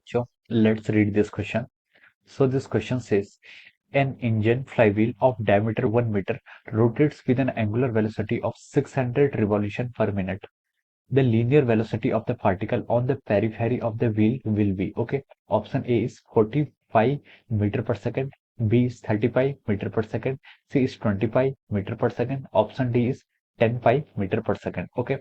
बच्चों, let's read this question. So this question says, an engine flywheel of diameter 1 meter rotates with an angular velocity of 600 revolution per minute. The linear velocity of the particle on the periphery of the wheel will be, okay. Option A is 45 meter per second, B is 35 meter per second, C is 25 meter per second, option D is 10 meter per second, okay.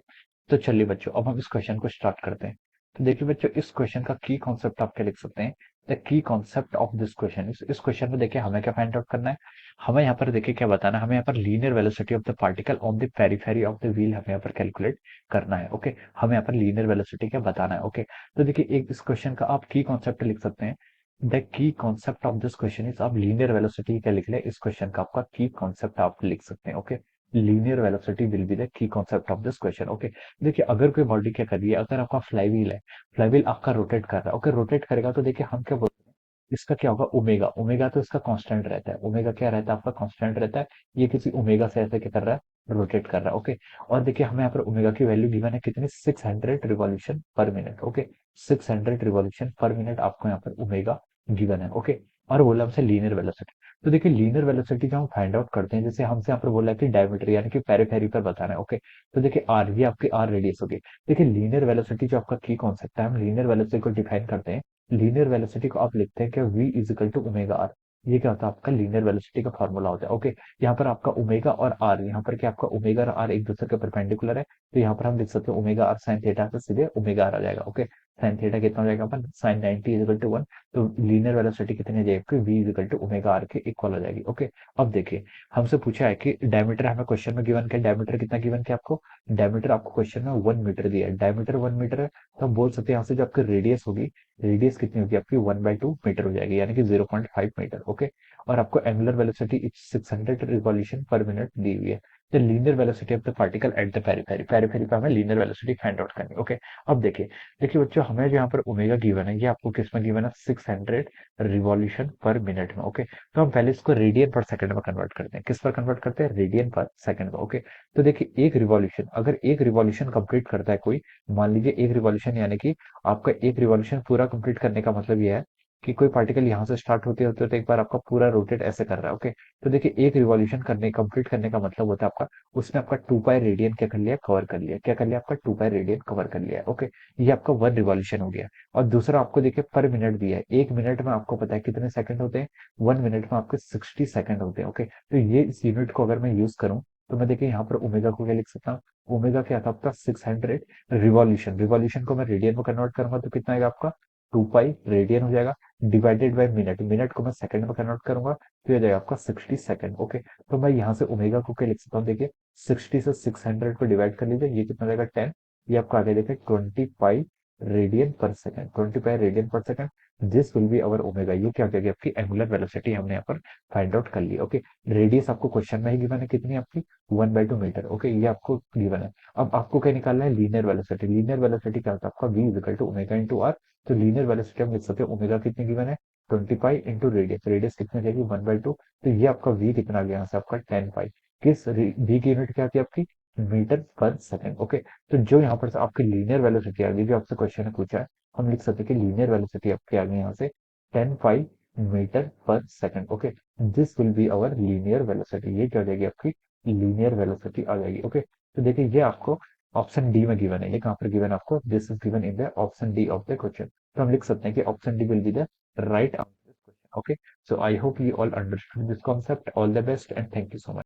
तो चलिए बच्चों, अब हम इस question को start करते हैं। तो देखिए बच्चों, इस क्वेश्चन का की कॉन्सेप्ट आप क्या लिख सकते हैं? The key concept of this question, इस क्वेश्चन में देखिए हमें क्या फाइंड आउट करना है। हमें यहाँ पर देखिए क्या बताना है, हमें यहाँ पर linear velocity of the particle on the periphery of the wheel हमें यहाँ पर कैलकुलेट करना है। ओके, हमें यहाँ पर लीनियर वेलोसिटी क्या बताना है। ओके, तो देखिए एक इस क्वेश्चन का आप की कॉन्सेप्ट लिख सकते हैं। The key concept of this question is, आप लीनियर वेलोसिटी क्या लिख ले, इस क्वेश्चन का आपका की कॉन्सेप्ट आप लिख सकते हैं। Okay, linear velocity will be the key concept of this question. Okay, देखिए अगर कोई बॉडी क्या कर रही है, अगर आपका फ्लाई व्हील है, फ्लाई व्हील आपका रोटेट कर रहा है। ओके, रोटेट करेगा तो देखिए हम क्या बोलते हैं, इसका क्या होगा, ओमेगा। ओमेगा तो इसका कांस्टेंट रहता है, ओमेगा क्या रहता है आपका, कांस्टेंट रहता है। ये किसी ओमेगा से ऐसे क्या कर रहा है, रोटेट कर रहा है। ओके, और देखिए हमें यहाँ पर ओमेगा की वैल्यू गिवन है कितनी, 600 revolution per minute. Okay, 600 revolution per minute आपको यहाँ पर ओमेगा गिवन है। ओके, और बोला हमसे लीनियर वेलोसिटी। तो देखिए लीनियर वेलोसिटी जो हम फाइंड आउट करते हैं, जैसे हमसे यहाँ पर बोला है कि डायमीटर यानी कि पेरिफेरी पर बताना है। ओके, तो देखिए आर, ये आपकी आर रेडियस होगी। देखिए लीनियर वेलोसिटी जो आपका की कॉन्सेप्ट है, हम लीनियर वेलोसिटी को डिफाइन करते हैं। लीनियर वेलोसिटी को आप लिखते हैं कि v is equal to omega r. ये क्या होता है, आपका लीनियर वेलोसिटी का फॉर्मूला होता है। ओके, यहाँ पर आपका ओमेगा और आर, यहाँ पर क्या आपका ओमेगा और आर एक दूसरे के परपेंडिकुलर है, तो यहाँ पर हम लिख सकते हैं ओमेगा आर साइन थीटा, से सीधे ओमेगा आर आ जाएगा। ओके, साइन थीटा कितना हो जाएगा अपन, साइन 90 इज इक्वल टू 1। तो लीनियर वेलोसिटी कितनी आ जाएगी, v is equal to omega r के इक्वल हो जाएगी। ओके, अब देखिए हमसे पूछा है कि डायमीटर, हमें क्वेश्चन में गिवन क्या, डायमीटर कितना गिवन किया आपको, डायमीटर आपको क्वेश्चन में 1 मीटर दिया है, डायमीटर 1 मीटर है। तो हम बोल सकते हैं यहाँ से जो आपकी रेडियस होगी, रेडियस कितनी होगी आपकी, 1/2 मीटर हो जाएगी, यानी कि 0.5 मीटर। ओके, और आपको angular velocity 600 revolution per minute दी हुई है। The linear velocity of the particle at the periphery, periphery पे हमें लीनियर वेलोसिटी फाइंड आउट करनी है। ओके, अब देखिए, देखिए बच्चों, हमें जो यहाँ पर ओमेगा गिवन है, ये आपको किस में गिवन है, 600 रिवॉल्यूशन पर मिनट में। ओके, तो हम पहले इसको रेडियन पर सेकंड में कन्वर्ट करते हैं। किस पर कन्वर्ट करते हैं, रेडियन पर सेकंड में। ओके, तो देखिए एक रिवॉल्यूशन, अगर एक रिवॉल्यूशन कंप्लीट करता है कोई, मान लीजिए एक रिवॉल्यूशन, यानी कि आपका एक रिवॉल्यूशन पूरा कंप्लीट करने का मतलब ये है कि कोई पार्टिकल यहाँ से स्टार्ट होते होते तो एक बार आपका पूरा रोटेट ऐसे कर रहा है। ओके, तो देखिए एक रिवॉल्यूशन करने, कंप्लीट करने का मतलब होता है आपका, उसने आपका 2 पाई रेडियन क्या कर लिया, कवर कर लिया। क्या कर लिया आपका, 2 पाई रेडियन कवर कर लिया है। ओके, ये आपका 1 रिवॉल्यूशन हो गया। और दूसरा आपको देखिए पर मिनट दिया है, एक मिनट में आपको पता है कितने सेकंड होते हैं, 1 मिनट में आपके 60 सेकंड होते हैं। ओके, तो ये इस यूनिट को अगर मैं यूज करूं, तो मैं देखिए यहाँ पर ओमेगा को क्या लिख सकता हूँ, ओमेगा क्या था आपका, 600 रिवॉल्यूशन। रिवॉल्यूशन को मैं रेडियन में कन्वर्ट करूंगा तो कितना आएगा आपका, 2 पाई रेडियन हो जाएगा, डिवाइडेड बाय मिनट। मिनट को मैं सेकंड में कन्वर्ट करूंगा तो ये जाएगा आपका 60 सेकंड। ओके, तो मैं यहाँ से ओमेगा को क्या लिख सकता हूँ, देखिए 60 से 600 को डिवाइड कर लीजिए, ये कितना जाएगा 10। ये आपका आगे देखिए 25 रेडियन पर सेकंड, 25 रेडियन पर second. This will be our omega. ये क्या हो जाएगी आपकी एंगुलर वेलोसिटी, हमने यहाँ पर फाइंड आउट कर ली। ओके, रेडियस आपको क्वेश्चन में ही गिवन है कितनी आपकी, 1/2 मीटर। ओके, ये आपको गिवन है। अब आपको क्या निकालना है, लीनियर वेलोसिटी। लीनियर वेलोसिटी क्या होता है आपका, v is equal to omega into r. तो लीनियर वेलोसिटी हम लिख सकते हैं, ओमेगा कितनी गिवन है, 25 इंटू रेडियस, रेडियस कितनी जाएगी, 1/2। तो ये आपका v कितना आ गया यहाँ से आपका 10 पाई। किस v की यूनिट क्या आती है आपकी, मीटर पर सेकंड। ओके, तो जो यहाँ पर से आपकी लीनियर वेलोसिटी आ गई, जो आपसे क्वेश्चन ने पूछा है, हम लिख सकते हैं कि लीनियर वेलोसिटी आपकी आ गई यहाँ से 10 पाई मीटर पर second. Okay, this will be our linear velocity. ये क्या हो जाएगी आपकी लीनियर वेलोसिटी आ जाएगी। ओके, तो देखिए ये आपको ऑप्शन डी में गिवन है। ये कहाँ पर गिवन है आपको, this is given in the option D of the question. तो हम लिख सकते हैं कि option D will be the right answer question. Okay, so I hope you all understood this concept. All the best and thank you so much.